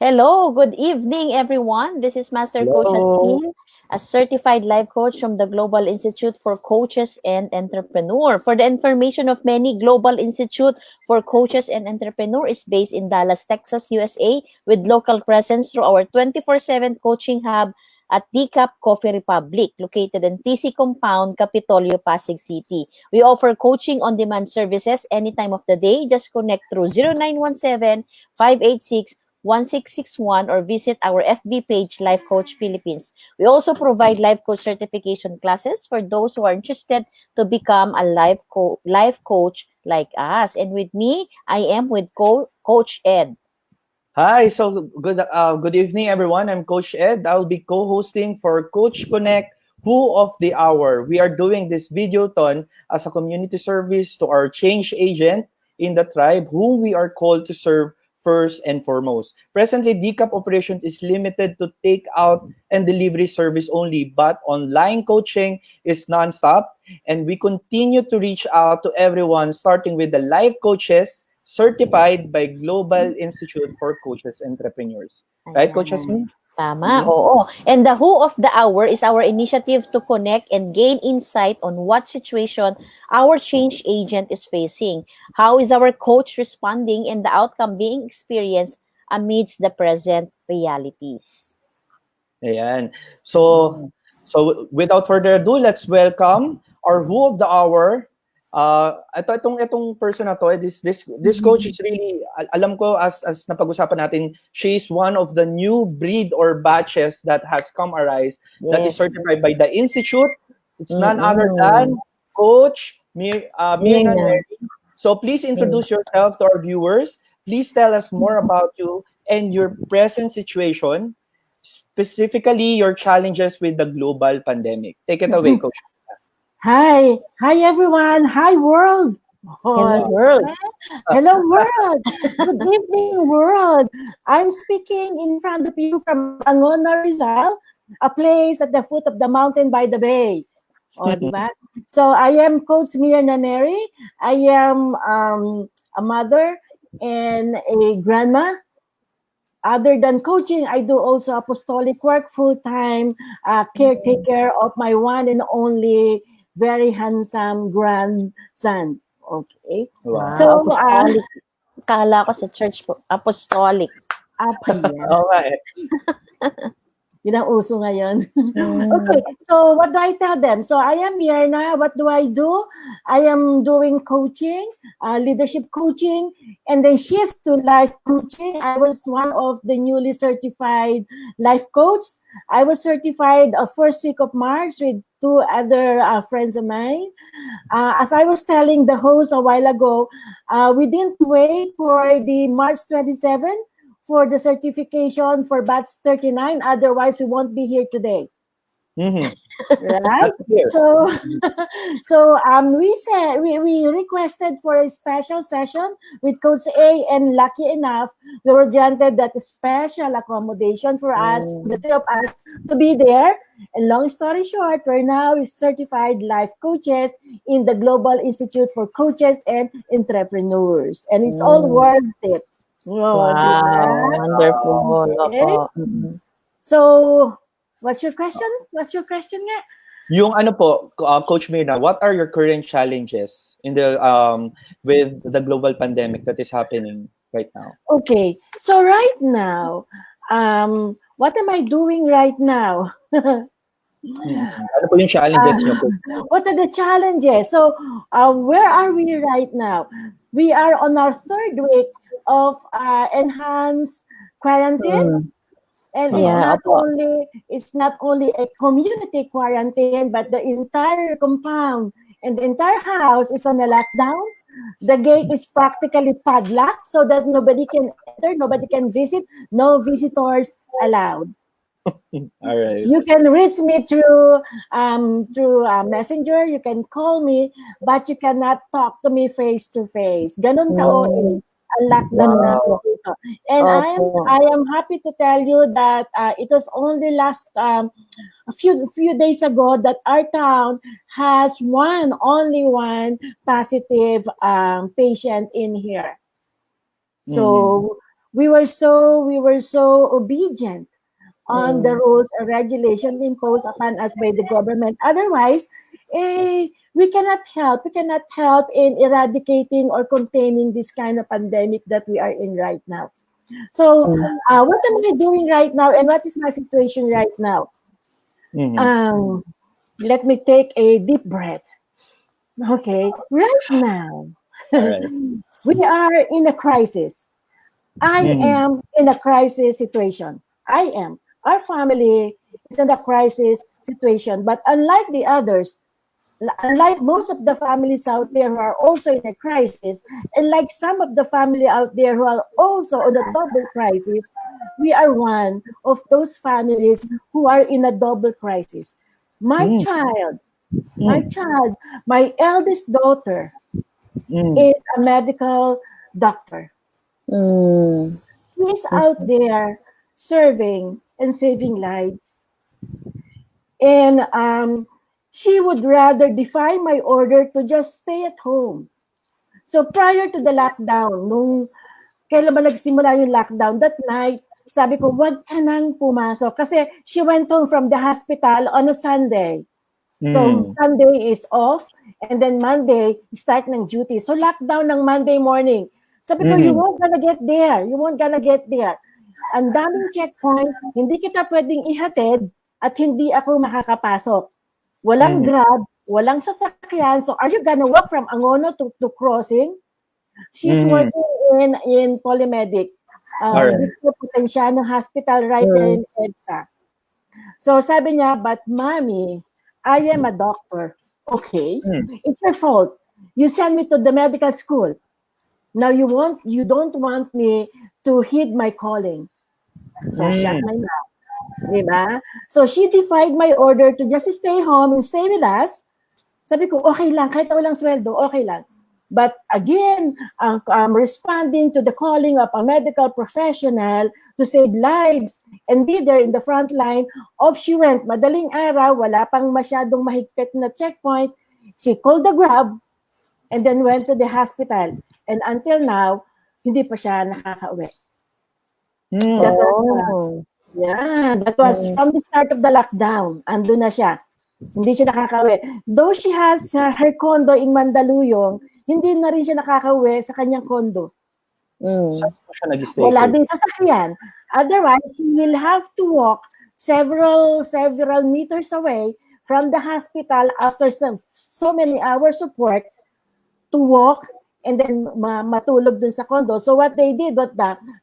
Hello, good evening, everyone. This is Master Coach Hello. Asmin, a certified life coach from the Global Institute for Coaches and Entrepreneur. For the information of many, Global Institute for Coaches and Entrepreneur is based in Dallas, Texas, USA, with local presence through our 24/7 coaching hub at DCAP Coffee Republic, located in PC Compound, Capitolio, Pasig City. We offer coaching on-demand services any time of the day. Just connect through 0917 586 1661 or visit our FB page, Life Coach Philippines. We also provide life coach certification classes for those who are interested to become a life coach like us. And with me, I am with Coach Ed. Hi, good evening, everyone. I'm Coach Ed. I'll be co-hosting for Coach Connect Who of the Hour. We are doing this videothon as a community service to our change agent in the tribe, whom we are called to serve first and foremost. Presently, DCAP operations is limited to takeout and delivery service only, but online coaching is nonstop, and we continue to reach out to everyone, starting with the live coaches certified by Global Institute for Coaches and Entrepreneurs. Right, Coach Ayan. Asmin? Tama, Mm-hmm. oo. And the Who of the Hour is our initiative to connect and gain insight on what situation our change agent is facing. How is our coach responding and the outcome being experienced amidst the present realities. Ayan. Mm. So without further ado, let's welcome our Who of the Hour. Itong person na to, this coach is really, alam ko as napag-usapan natin, she's one of the new breed or batches that has come arise that is Yes. certified by the Institute. It's none other Mm-mm. than Coach Myrna Myrna. Neri. So please introduce yourself to our viewers. Please tell us more about you and your present situation, specifically your challenges with the global pandemic. Take it away, Coach. Hi everyone. Hi world. Hello, Oh, world. hello world. Good evening world. I'm speaking in front of you from Angono, Rizal, a place at the foot of the mountain by the bay. Oh, di ba? So I am Coach Myrna Neri. I am a mother and a grandma. Other than coaching, I do also apostolic work full-time, caretaker of my one and only very handsome grandson. Okay. Wow, Wow. So, apostolic. Kala ko sa church po, apostolic. yeah. Oo nga eh. Yun ang uso ngayon. Mm. Okay, so what do I tell them? So I am Myrna. What do? I am doing coaching, leadership coaching, and then shift to life coaching. I was one of the newly certified life coach. I was certified first week of March with two other friends of mine. As I was telling the host a while ago, we didn't wait for the March 27 for the certification for batch 39. Otherwise, we won't be here today. Mm-hmm. Right? That's clear. So we requested for a special session with Coach A, and lucky enough, we were granted that special accommodation for us, for the three of us, to be there. And long story short, we're now certified life coaches in the Global Institute for Coaches and Entrepreneurs. And it's all worth it. Oh, di ba? Wow, wonderful. Okay. Opo. Mm-mm. So, what's your question? What's your question nga? Yung ano po, Coach Myrna, what are your current challenges in the with the global pandemic that is happening right now? Okay. So right now, what am I doing right now? Ano po yung challenges niyo po? What are the challenges? So, where are we right now? We are on our third week of enhanced quarantine. And Yeah, opo. it's not only a community quarantine, but the entire compound and the entire house is on a lockdown. The gate is practically padlocked so that nobody can enter, nobody can visit, no visitors allowed. All right. You can reach me through messenger, you can call me, but you cannot talk to me face to face. Ganon ka OA. Ang lockdown na dito. And Opo. I am happy to tell you that it was only last a few days ago that our town has only one positive patient in here. So we were so obedient on the Mm. rules and regulations imposed upon us by the government. Otherwise, we cannot help in eradicating or containing this kind of pandemic that we are in right now. So, what am I doing right now, and what is my situation right now? Mhm. Um, Let me take a deep breath. Okay, right now, All right. we are in a crisis. I Mhm. am in a crisis situation. I am. Our family is in a crisis situation, but unlike the others, unlike most of the families out there who are also in a crisis, and like some of the family out there who are also on a double crisis, we are one of those families who are in a double crisis. My Mm. child, my Mm. child, my eldest daughter Mm. is a medical doctor. Mm. She is out there serving and saving lives. And she would rather defy my order to just stay at home. So prior to the lockdown, nung kailan ba nagsimula yung lockdown, that night, sabi ko, wag ka nang pumasok. Kasi she went home from the hospital on a Sunday. So Mm. Sunday is off, and then Monday, start ng duty. So lockdown ng Monday morning. Sabi ko, you Mhm. won't gonna get there. You won't gonna get there. Ang daming checkpoint, hindi kita pwedeng ihatid at hindi ako makakapasok. Walang Mhm. grab, walang sasakyan. So are you gonna walk from Angono to crossing? She's Mhm. working in Polymedic, All right. Victor Potenciano Hospital right there Mm. in EDSA. So sabi niya, but mommy, I am a doctor. Okay, Mm. it's your fault. You send me to the medical school. Now you don't want me to heed my calling. So shut Mm. my mouth. Diba? So she defied my order to just stay home and stay with us. Sabi ko, okay lang, kahit na walang sweldo, okay lang. But again, I'm responding to the calling of a medical professional to save lives and be there in the front line. Off she went. Madaling araw, wala pang masyadong mahigpit na checkpoint. She called the Grab and then went to the hospital. And until now, hindi pa siya nakakauwi. That Mm. was, Oh. that was Mm. from the start of the lockdown. Ando na siya. Hindi siya nakakauwi. Though she has her condo in Mandaluyong, hindi na rin siya nakakauwi sa kanyang condo. Saan Mm. po siya nag-stay, Wala Coach? din sasakyan. Otherwise, she will have to walk several meters away from the hospital after so many hours of work to walk and then matulog dun sa condo. So what they did,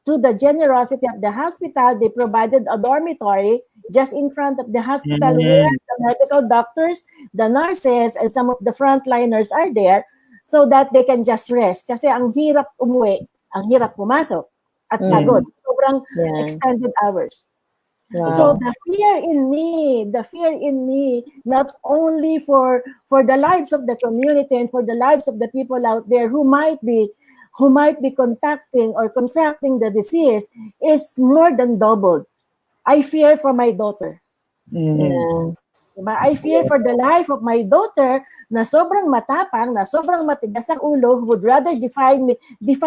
through the generosity of the hospital, they provided a dormitory just in front of the hospital where Mm. the medical doctors, the nurses, and some of the frontliners are there so that they can just rest. Kasi ang hirap umuwi, ang hirap pumasok at pagod. Mm. Sobrang Yeah. extended hours. So Wow. the fear in me, not only for the lives of the community and for the lives of the people out there who might be contacting or contracting the disease is more than doubled. I fear for my daughter. Mhm. Yeah. Diba? I fear for the life of my daughter na sobrang matapang, na sobrang matigas ang ulo, who would rather defy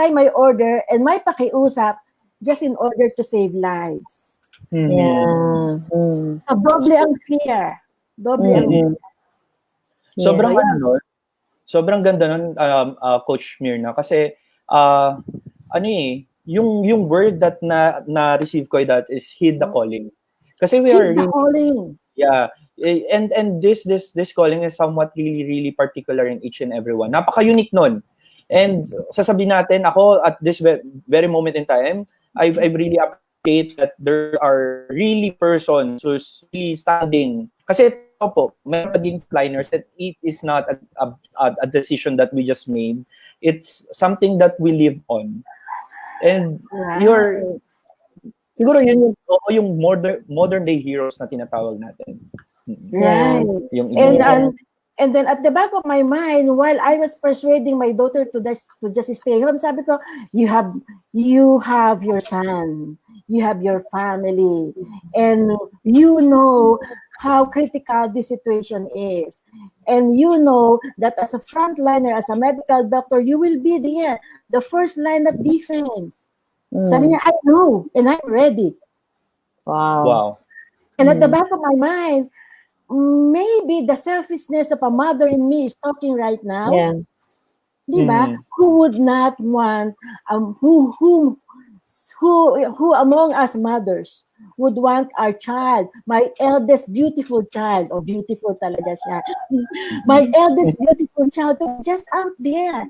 my order and my pakiusap just in order to save lives. Mhm. Yeah. Mm. So, doble ang fear. Doble ang Mm. Mm. fear. Yeah. So, Sobrang ano yeah. nun, sobrang ganda nun, Coach Myrna, kasi ano yung word that na-receive ko that is heed the calling. Kasi we are Heed the really, calling. yeah, and this calling is somewhat really particular in each and every one. Napaka-unique nun. And sasabihin natin, ako at this very moment in time, I really appreciate that there are really persons who's really standing. Kasi ito po, may pagiging flyers that it is not a decision that we just made. It's something that we live on. And you're, Right. siguro yun yung modern day heroes na tinatawag natin. Yeah. Right. Yung And iba. Yeah. and then at the back of my mind, while I was persuading my daughter to just stay home, sabi ko, you have your son, you have your family, and you know how critical this situation is. And you know that as a frontliner, as a medical doctor, you will be there, the first line of defense. Sabi niya, I know, and I'm ready. Wow. Wow. And at the back of my mind, maybe the selfishness of a mother in me is talking right now. Yeah. Di ba? Who would not want, who among us mothers would want our child, my eldest beautiful child, o beautiful talaga siya, my eldest beautiful child to be just out there.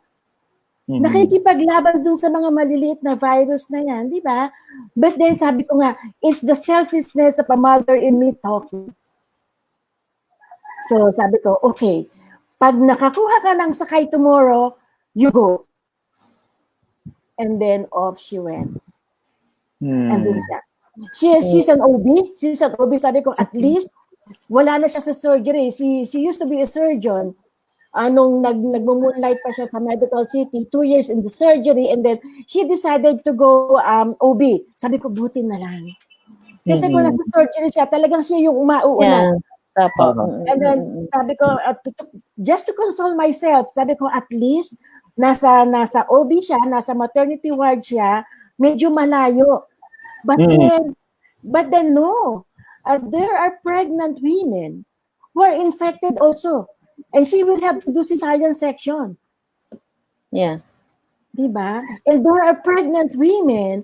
Nakikipaglaban dun sa mga maliliit na virus na yan, di ba? But then sabi ko nga, it's the selfishness of a mother in me talking. So sabi ko, okay, pag nakakuha ka ng sakay tomorrow, you go. And then off she went. And then she's an OB. She's an OB. Sabi ko, at least, wala na siya sa surgery. She used to be a surgeon. Nung nag-moonlight pa siya sa Medical City, 2 years in the surgery, and then she decided to go OB. Sabi ko, buti na lang. Kasi kung nasa surgery siya, talagang siya yung umauuna. And then, sabi ko, just to console myself, sabi ko, at least, nasa OB siya, nasa maternity ward siya, medyo malayo. But then no. There are pregnant women who are infected also. And she will have to do cesarean section. Yeah. Diba? And there are pregnant women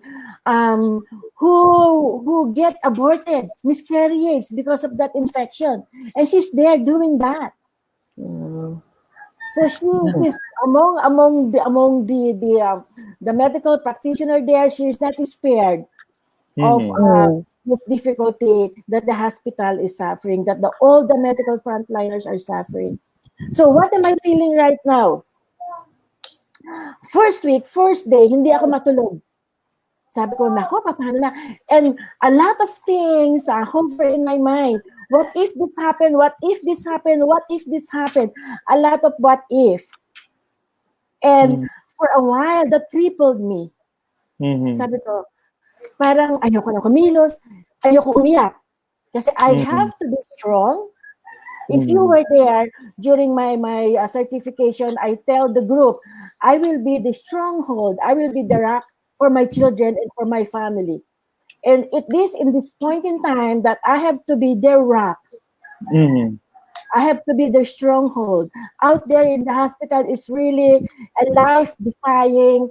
who get aborted, miscarriages because of that infection. And she's there doing that. So she's among the medical practitioner there. She's not spared of this difficulty that the hospital is suffering, that all the medical frontliners are suffering. So what am I feeling right now? First week, first day, hindi ako matulog. Sabi ko, nako, paano na? And a lot of things hover in my mind. What if this happened? What if this happened? What if this happened? A lot of what if. And for a while, that crippled me. Sabi ko, parang ayoko na kumilos, ayoko umiyak. Kasi I have to be strong. If you were there during my certification, I tell the group, I will be the stronghold. I will be the rock for my children and for my family. And it is in this point in time that I have to be their rock. I have to be their stronghold. Out there in the hospital is really a life-defying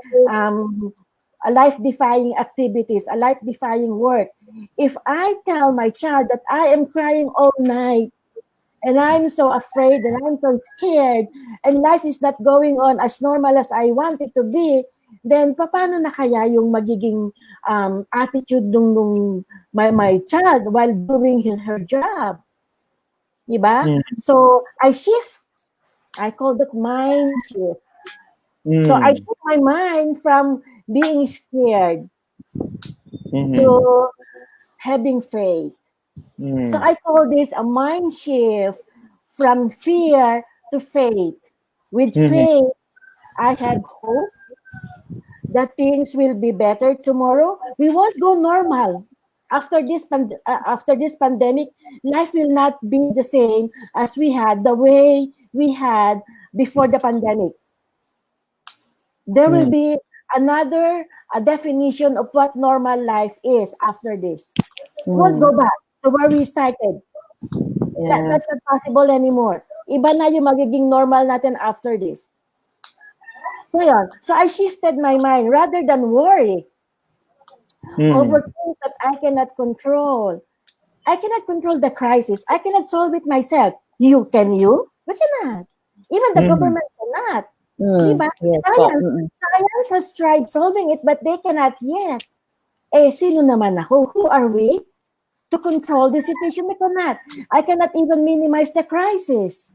activities, a life-defying work. If I tell my child that I am crying all night, and I'm so afraid, and I'm so scared, and life is not going on as normal as I want it to be, then paano na kaya yung magiging attitude nung my child while doing her job? Diba? So I shift. I call that mind shift. So I shift my mind from being scared to having faith. So I call this a mind shift from fear to faith. With faith, I have hope that things will be better tomorrow. We won't go normal. After this pandemic, life will not be the same as we had, the way we had before the pandemic. There will be another definition of what normal life is after this. We won't go back to where we started. That's not possible anymore. Iba na yung magiging normal natin after this. So yun. So I shifted my mind rather than worry over things that I cannot control. I cannot control the crisis. I cannot solve it myself. Can you? But cannot. Even the government cannot. Diba? Yes, science has tried solving it, but they cannot yet. Sino naman ako? Who are we to control the situation? We cannot. I cannot even minimize the crisis.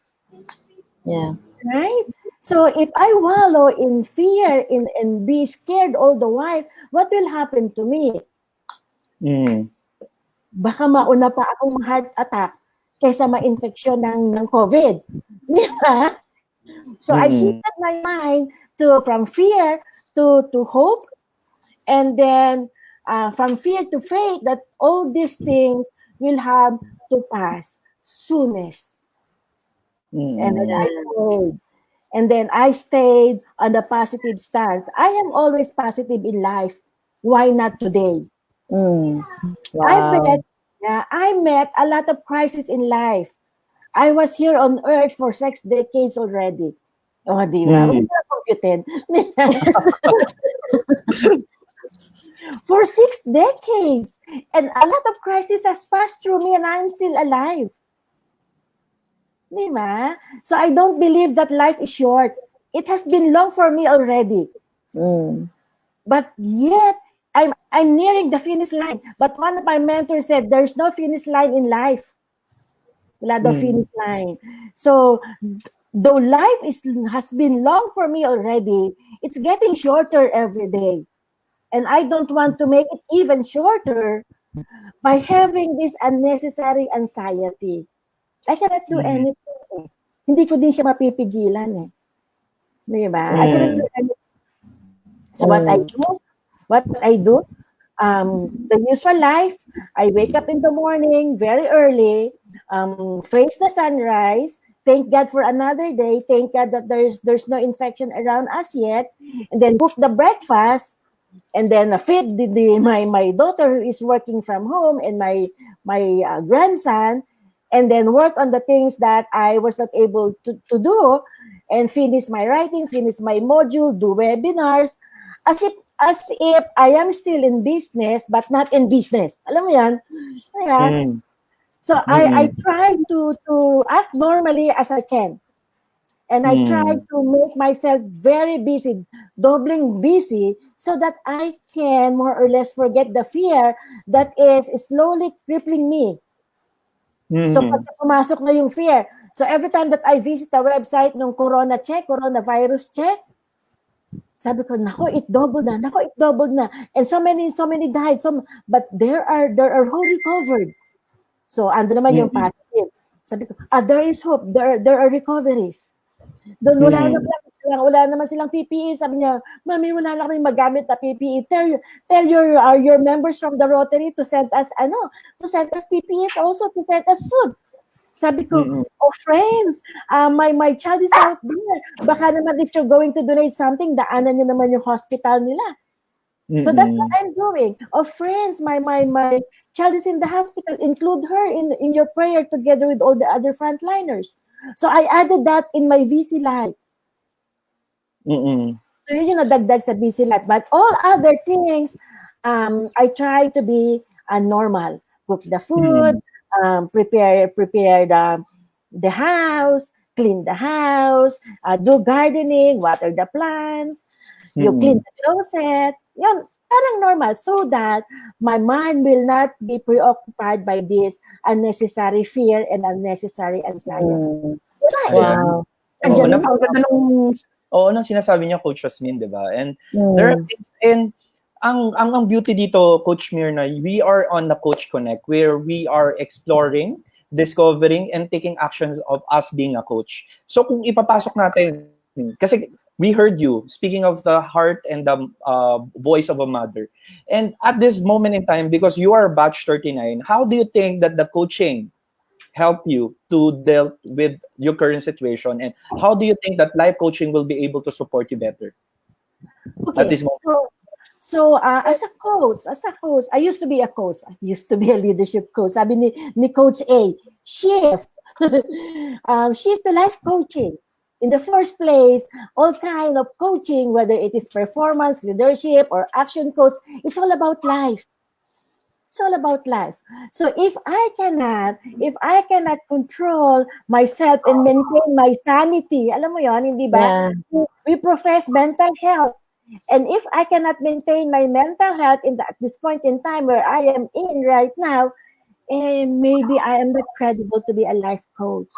Yeah. Right? So if I wallow in fear and be scared all the while, what will happen to me? Baka mauna pa akong heart attack kaysa ma-infection ng COVID. Di ba? So I shifted my mind from fear to hope, and then from fear to faith that all these things will have to pass soonest. And then I prayed. And then I stayed on the positive stance. I am always positive in life. why not today? Mm. I Wow. met, yeah, I met a lot of crises in life. I was here on earth for 6 decades already. Oh, di ba? Huwag Mm. na computin. For 6 decades. And a lot of crisis has passed through me and I'm still alive. Di ba? So I don't believe that life is short. It has been long for me already. Mm. But yet, I'm nearing the finish line. But one of my mentors said, there's no finish line in life. Wala daw Mm. finish line. So, though life has been long for me already, it's getting shorter every day. And I don't want to make it even shorter by having this unnecessary anxiety. I cannot do Mm. anything eh. Hindi ko din siya mapipigilan eh. Di ba? I cannot do Mm. anything. So Mm. what I do, the usual life, I wake up in the morning very early, face the sunrise, thank God for another day, thank God that there's no infection around us yet, and then cook the breakfast, and then feed my daughter who is working from home and my grandson, and then work on the things that I was not able to do, and finish my writing, finish my module, do webinars, as if I am still in business but not in business. Alam mo yan? Kaya, Mm. so I Mm. try to act normally as I can. And I try Mm. to make myself very busy, doubling busy, so that I can more or less forget the fear that is slowly crippling me. So pag Mm. pumasok na yung fear, so every time that I visit a website ng coronavirus check, sabi ko, nako, it doubled na. And so many died. But there are who recovered. So, ando naman yung Mm. positive. Sabi ko, there is hope. There are recoveries. Doon Mm. wala naman silang PPE. Sabi niya, Mami, wala na kami magamit na PPE. Tell your members from the Rotary to send us PPEs also, to send us food. Sabi ko, Mm. oh friends, my child is out there. Baka naman if you're going to donate something, daanan niyo naman yung hospital nila. So that's what Mm. I'm doing. Oh friends, my child is in the hospital. Include her in your prayer together with all the other frontliners. So I added that in my VC life. Mm. So yun yung nadagdag sa busy life. But all other things, I try to be normal. Cook the food, Mm. prepare the house, clean the house, do gardening, water the plants, you clean Mm. the closet. Yun, parang normal so that my mind will not be preoccupied by this unnecessary fear and unnecessary anxiety. Mm. Wala eh. Ayan. Wow. Oo, Andiyan lang. napakaganda nung sinasabi niya, Coach Yasmin, 'di ba? And there are Mm. things, and ang beauty dito, Coach Myrna, we are on the Coach Connect where we are exploring, discovering, and taking actions of us being a coach. So kung ipapasok natin, kasi we heard you speaking of the heart and the voice of a mother. And at this moment in time, because you are batch 39, how do you think that the coaching help you to deal with your current situation, and how do you think that life coaching will be able to support you better at Okay. this moment? So as a coach, I used to be a coach. I used to be a leadership coach. Sabi ni Coach A, shift. Shift to life coaching. In the first place, all kind of coaching, whether it is performance, leadership, or action coach, it's all about life. It's all about life. So if I cannot control myself and maintain my sanity, alam mo yon, hindi ba? Yeah. We profess mental health. And if I cannot maintain my mental health at this point in time where I am in right now, maybe I am not credible to be a life coach.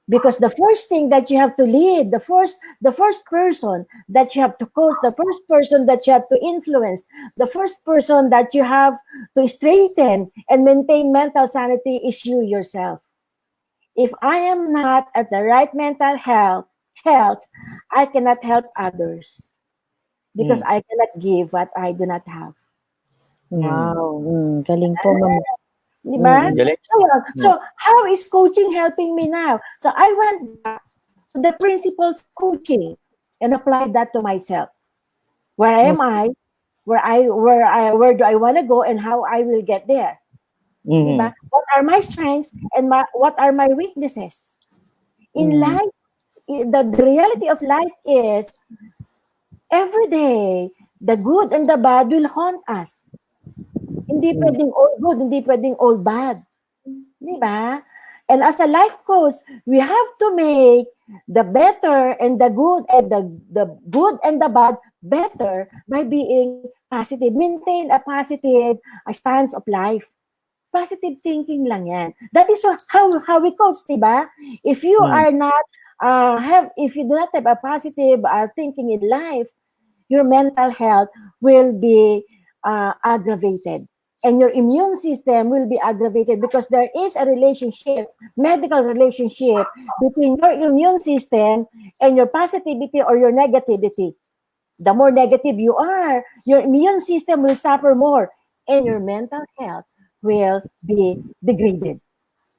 Because the first thing that you have to lead, the first person that you have to coach, the first person that you have to influence, the first person that you have to straighten and maintain mental sanity is you yourself. If I am not at the right mental health, I cannot help others because Mm. I cannot give what I do not have. Mm. Wow. Galing po, ma'am. Di ba? Galing. So how is coaching helping me now? So I went back to the principles of coaching and applied that to myself. Where am I? where do I want to go and how I will get there. Mhm. Diba? What are my strengths and what are my weaknesses? In Mm. life, the reality of life is every day, the good and the bad will haunt us. Hindi Mm. pwedeng all good, hindi pwedeng all bad. Di ba? And as a life coach, we have to make the better and the good and the bad better by being positive. Maintain a positive stance of life. Positive thinking lang yan. That is how we coach, di ba? If you Mm. are not if you do not have a positive thinking in life, your mental health will be aggravated, and your immune system will be aggravated because there is a relationship, medical relationship, between your immune system and your positivity or your negativity. The more negative you are, your immune system will suffer more, and your mental health will be degraded.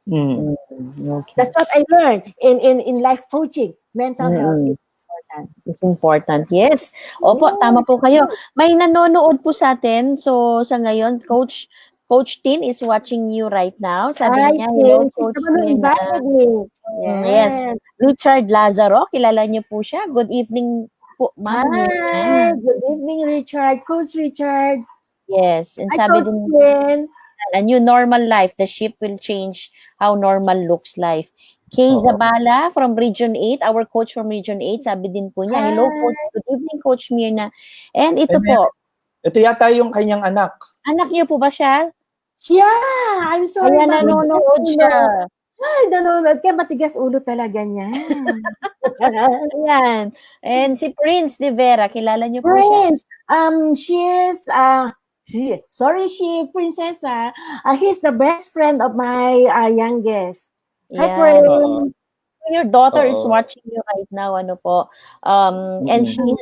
Mm. Okay. That's what I learned in life coaching. Mental health is Mm. important. It's important. Yes. Opo, tama Yes. po kayo. May nanonood po sa atin. So, sa ngayon, Coach Tin is watching you right now. Sabi I niya, hello, think she's the Coach one who Mirna. invited me. Yes. Yes. Richard Lazaro, kilala niyo po siya. Good evening po, Ma'am Hi. Mirna. Good evening, Richard. Coach Richard. Yes. And Hi, sabi Coach din, Jen. a new normal life, the ship will change how normal looks life. Kay Oo. Zabala from Region 8, our coach from Region 8, sabi din po niya, hello, Coach. Hi. Good evening, Coach Mirna. And ito And then, po, ito yata yung kanyang anak. anak niyo po ba siya? Yeah. I'm sorry, Kaya ma'am. Matigas nanonood ulo. siya. Ay, nanonood. Kaya matigas ulo talaga niya. Ayan. And si Prince de Vera, kilala niyo po siya? Prince. She princessa. He's the best friend of my youngest. Hi, Yan. Oo. Prince. Your daughter is Oo. watching you right now, ano po. And Mm.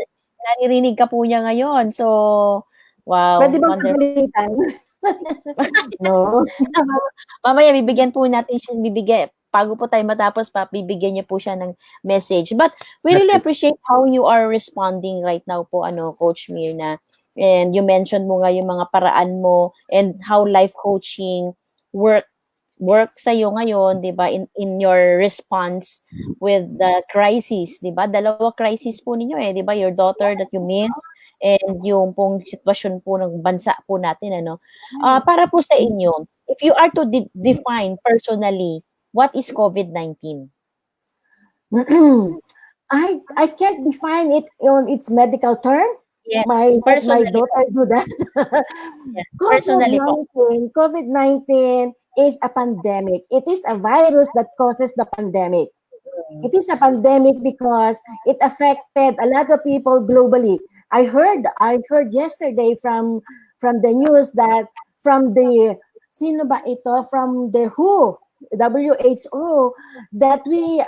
naririnig ka po niya ngayon. So, wow, Pwede bang wonderful. pagalitan? No. Mamaya bibigyan po natin siya, bago po tayo matapos pa, bibigyan niya po siya ng message. But we really appreciate how you are responding right now po, Coach Mirna. And you mentioned mo nga yung mga paraan mo and how life coaching work sa iyo ngayon, 'di ba? In your response with the crisis, 'di ba? Dalawa crisis po ninyo 'di ba? Your daughter that you miss and yung pong sitwasyon po ng bansa po natin para po sa inyo, if you are to define personally, what is COVID-19? I can't define it on its medical term. Yes, Let my personally po. daughter do that. Yeah, personally po. COVID-19 is a pandemic. It is a virus that causes the pandemic. It is a pandemic because it affected a lot of people globally. I heard yesterday from the news that from the sino ba ito from the WHO that we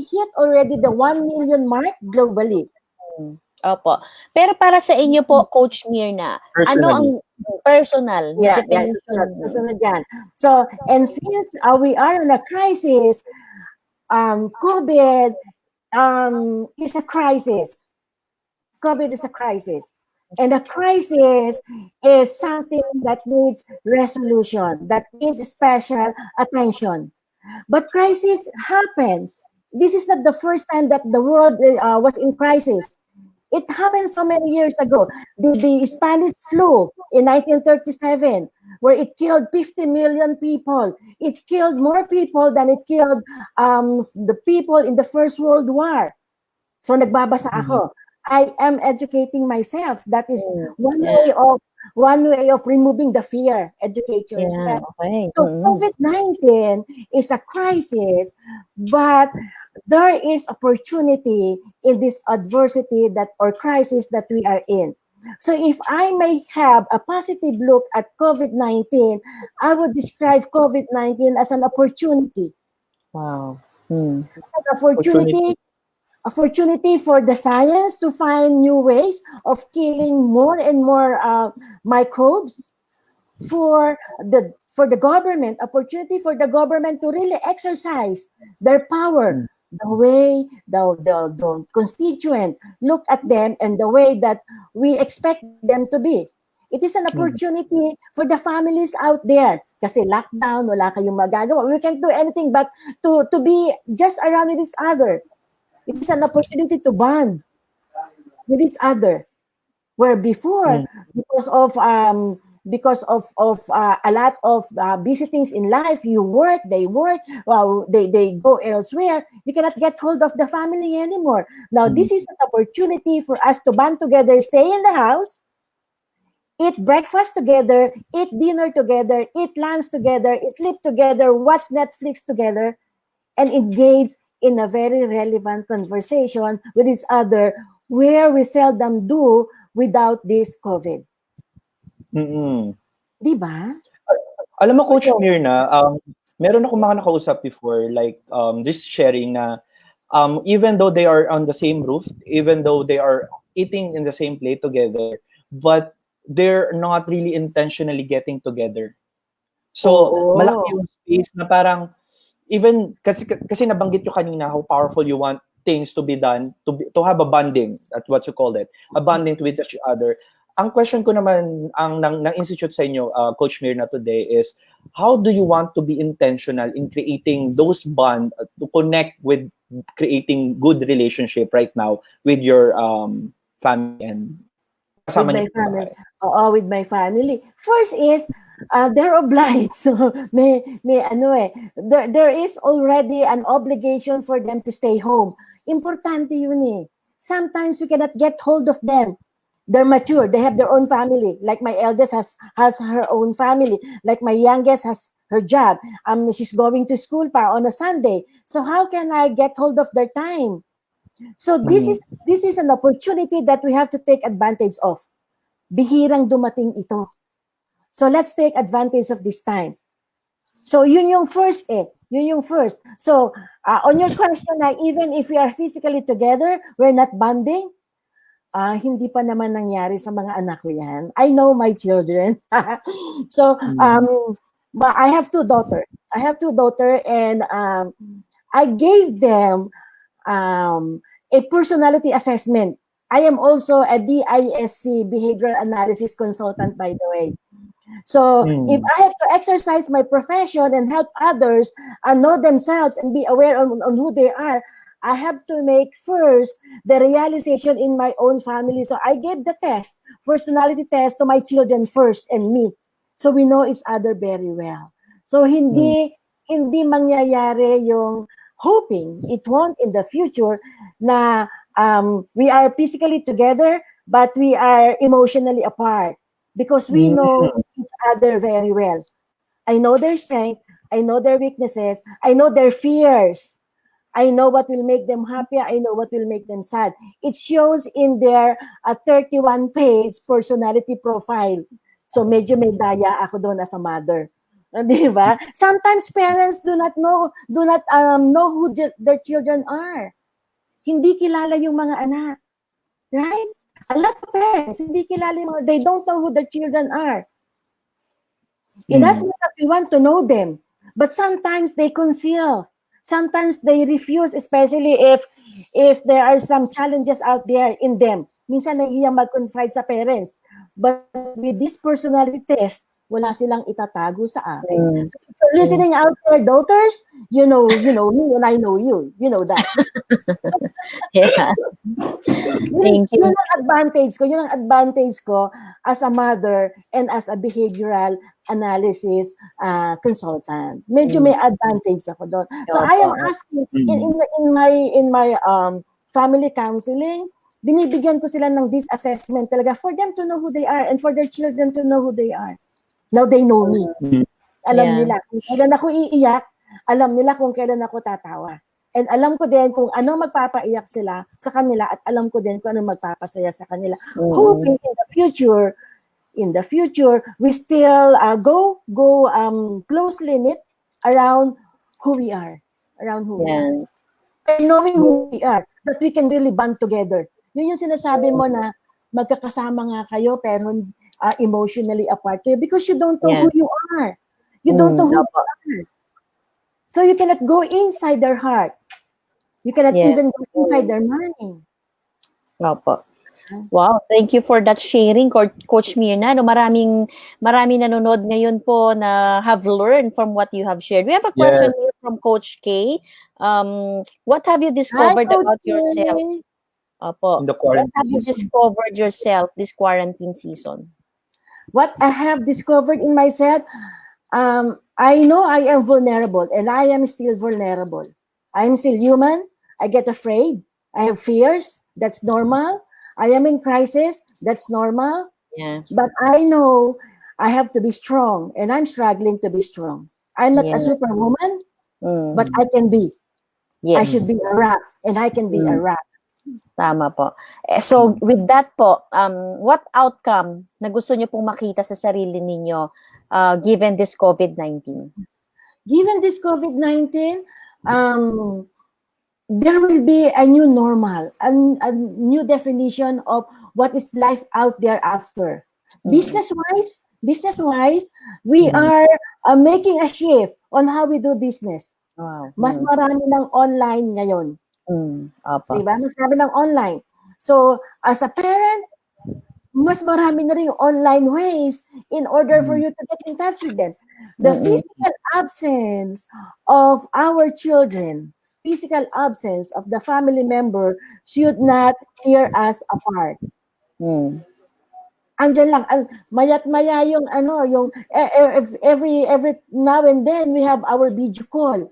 hit already the 1 million mark globally. Opo. Pero para sa inyo po, Coach Mirna, ano ang Personally. personal na Yeah, definition? susunod yan. So, and since we are in a crisis, COVID is a crisis. COVID is a crisis. And a crisis is something that needs resolution, that needs special attention. But crisis happens. This is not the first time that the world was in crisis. It happened so many years ago. The Spanish flu in 1937, where it killed 50 million people. It killed more people than it killed the people in the First World War. So nagbabasa ako. I am educating myself. That is one way of removing the fear. Educate Yeah, yourself. okay. So COVID-19 is a crisis, but there is opportunity in this adversity or crisis that we are in. So if I may have a positive look at COVID-19, I would describe COVID-19 as an opportunity. Wow. An opportunity for the science to find new ways of killing more and more microbes, for the government, opportunity for the government to really exercise their power, the way the constituent look at them and the way that we expect them to be. It is an opportunity for the families out there. Kasi lockdown, wala kayong magagawa. We can't do anything but to be just around with each other. It is an opportunity to bond with each other. Where before, because of a lot of busy things in life, you work, they work, well, they go elsewhere. You cannot get hold of the family anymore. Now, this is an opportunity for us to band together, stay in the house, eat breakfast together, eat dinner together, eat lunch together, sleep together, watch Netflix together, and engage in a very relevant conversation with each other where we seldom do without this COVID. Di ba? Alam mo, Coach Myrna, meron akong mga nakausap before, like, just sharing na, even though they are on the same roof, even though they are eating in the same plate together, but they're not really intentionally getting together. So, malaki yung space na parang, even, kasi nabanggit nyo kanina how powerful you want things to be done, to have a bonding, that's what you call it, a bonding with each other. Ang question ko naman, ng institute sa inyo, Coach Myrna, today is, how do you want to be intentional in creating those bond, to connect with creating good relationship right now with your family and with my family? With my family. First is, they're obliged. So, there is already an obligation for them to stay home. Importante yun eh. Sometimes you cannot get hold of them. They're mature. They have their own family. Like my eldest has her own family. Like my youngest has her job. She's going to school pa on a Sunday. So how can I get hold of their time? So this is an opportunity that we have to take advantage of. Bihirang dumating ito. So let's take advantage of this time. So yun yung first eh. Yun yung first. So on your question na even if we are physically together, we're not bonding, hindi pa naman nangyari sa mga anak ko yan. I know my children. So I have two daughters. And I gave them a personality assessment. I am also a DISC, Behavioral Analysis Consultant, by the way. So if I have to exercise my profession and help others know themselves and be aware on who they are, I have to make first the realization in my own family. So I gave the test, personality test, to my children first and me. So we know each other very well. So hindi mangyayari yung hoping it won't in the future na we are physically together but we are emotionally apart because we know each other very well. I know their strength, I know their weaknesses, I know their fears. I know what will make them happy. I know what will make them sad. It shows in their 31-page personality profile. So medyo may daya ako doon as a mother. Di ba? Sometimes parents do not know who their children are. Hindi kilala yung mga anak. Right? A lot of parents, hindi kilala yung they don't know who their children are. And that's what we want to know them. But sometimes they conceal. Sometimes they refuse, especially if there are some challenges out there in them. Minsan nahihiya mag-confide sa parents. But with this personality test, wala silang itatago sa akin. So, if you're listening out there, daughters, you know me and I know you. You know that. Yeah. Thank you. Yun ang advantage ko as a mother and as a behavioral analysis consultant. Medyo may advantage ako doon. So I am asking in my family counseling, binibigyan ko sila ng this assessment talaga for them to know who they are and for their children to know who they are. Now they know me. Alam nila kung kailan ako iiyak, alam nila kung kailan ako tatawa. And alam ko din kung ano magpapaiyak sila sa kanila at alam ko din kung ano magpapasaya sa kanila. Hoping in the future, we still go closely knit around who we are. Around who we are. Knowing who we are, that we can really bond together. Yun yung sinasabi mo na magkakasama nga kayo pero emotionally apart kayo because you don't know who you are. You don't know who you are. So you cannot go inside their heart. You cannot Yes. even go inside their mind. Opo. Wow, thank you for that sharing, Coach Myrna. No, maraming nanonood ngayon po na have learned from what you have shared. We have a question Yes. here from Coach K. What have you Hi, discovered Coach about yourself? Mary. Opo. In the What quarantine have you season. discovered yourself this quarantine season? What I have discovered in myself, I know I am vulnerable, and I am still vulnerable. I am still human. I get afraid. I have fears. That's normal. I am in crisis. That's normal. Yeah. But I know I have to be strong, and I'm struggling to be strong. I'm not a Yeah. superwoman, but Mm. I can be. I should Yes. be a rat, and I can be a Mm. rat. Tama po. So, with that po, what outcome na gusto niyo pong makita sa sarili ninyo given this COVID-19? Given this COVID-19, um, there will be a new normal, a new definition of what is life out there after. Business-wise, we Mhm. are making a shift on how we do business. Wow. Mas marami ng online ngayon. Apa. Diba? Mas marami ng online. So, as a parent, mas marami na rin yung online ways in order for you to get in touch with them. The physical absence of our children, physical absence of the family member should not tear us apart. Andyan lang, mayat maya yung every now and then we have our video call.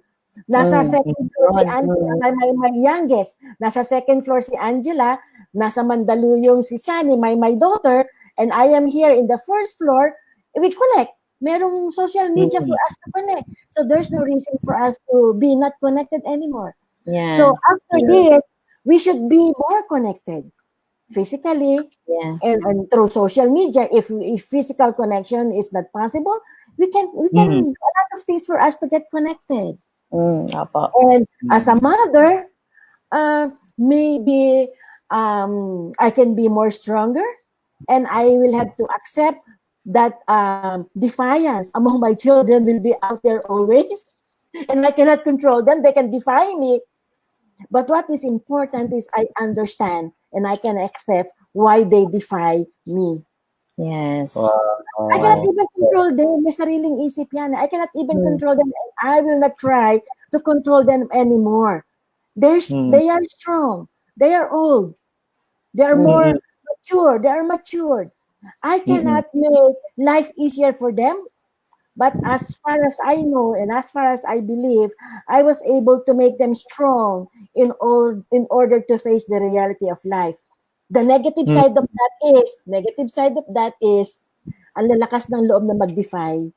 Nasa second floor si Angela, my youngest. Nasa second floor si Angela, nasa Mandaluyong si Sunny, my daughter, and I am here in the first floor. We connect. Merong social media for us to connect. So there's no reason for us to be not connected anymore. Yeah. So after this, we should be more connected physically, Yeah. and through social media. If physical connection is not possible, we can do a lot of things for us to get connected. Apa. And as a mother, maybe I can be more stronger, and I will have to accept that defiance among my children will be out there always, and I cannot control them. They can defy me. But what is important is I understand and I can accept why they defy me. Yes. I cannot even control them. May sariling isip yan. I cannot even control them. And I will not try to control them anymore. They are strong. They are old. They are more mature. They are matured. I cannot make life easier for them. But as far as I know and as far as I believe, I was able to make them strong in order to face the reality of life. The negative side of that is, ang lalakas ng loob na mag-defy.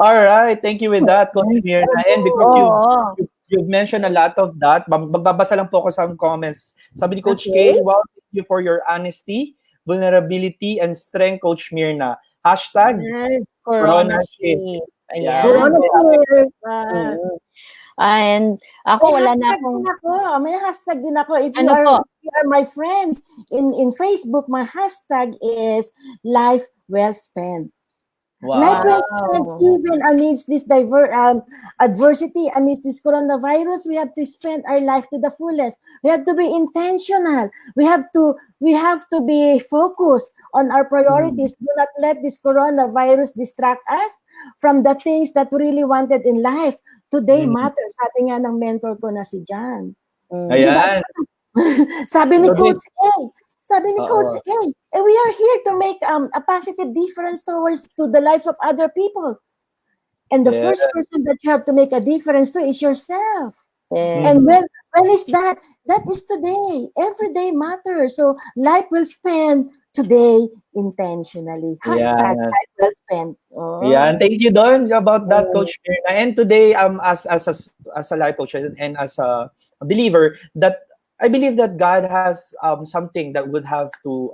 All right, thank you with that, Coach Myrna. And because you've mentioned a lot of that, magbabasa lang po ako sa comments. Sabi ni Coach Okay. K, wow, thank you for your honesty, vulnerability, and strength, Coach Myrna. Hashtag Corona Corona shift. Ayan. Corona shift. And ako, wala na akong... May hashtag din ako. If you Ano are my friends in Facebook, my hashtag is life well spent. Wow. Life well spent, even amidst this adversity, amidst this coronavirus, we have to spend our life to the fullest. We have to be intentional. We have to be focused on our priorities. Do not let this coronavirus distract us from the things that we really wanted in life. Today matters. Sabi nga ng mentor ko na si John. Ayan. Sabi ni Coach A, we are here to make a positive difference to the lives of other people. And the first person that you have to make a difference to is yourself. And when is that? That is today. Every day matters. So life will spend today intentionally. Hashtag life will spend. Yeah, thank you, Don, about that, Coach Myrna. And today, as a life coach and as a believer, that I believe that God has something that would have to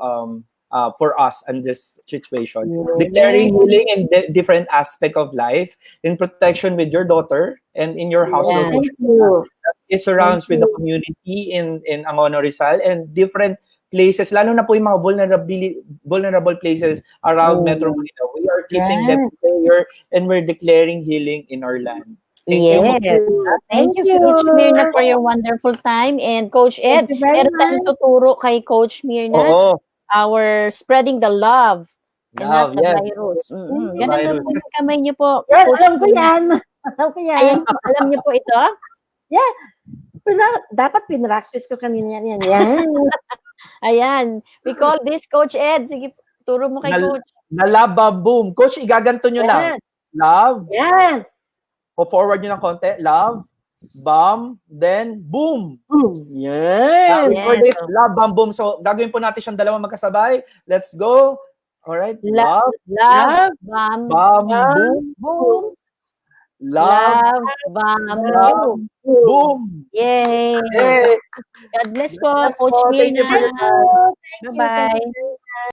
for us in this situation. Declaring healing in different aspect of life, in protection with your daughter and in your household. Thank you. It surrounds with the community in Angono Rizal and different places, lalo na po yung mga vulnerable places around Metro Manila. We are keeping them prayer and we're declaring healing in our land. Thank you. Yes. Thank Thank you, you. Coach Myrna, for your wonderful time. And Coach Ed, Thank you very meron tayong much. tuturo kay Coach Myrna. Oo. Our spreading the love and not Love, the yes. virus. Thank Ganun you. na po yung kamay niyo po, Yan, Coach alam ko Myrna. yan. Alam ko yan. Ayan po, alam niyo po ito? Dapat pinractice ko kanina yan. Yan. Ayan. We call this Coach Ed. Sige, turo mo kay Coach. Na love, bam, boom. Coach, igaganto nyo lang. Yan. Love, Yan. forward nyo ng konti. Love, bam, then boom. Yan. For Yes. this, love, bam, boom. So, gagawin po natin siyang dalawang magkasabay. Let's go. Alright. Love, Love, bam, bam, Bam, boom. boom. Love, Love, bam, love, boom. boom. Yay. Hey. God bless po, Yes Coach po. Thank you Myrna. very much. Bye-bye.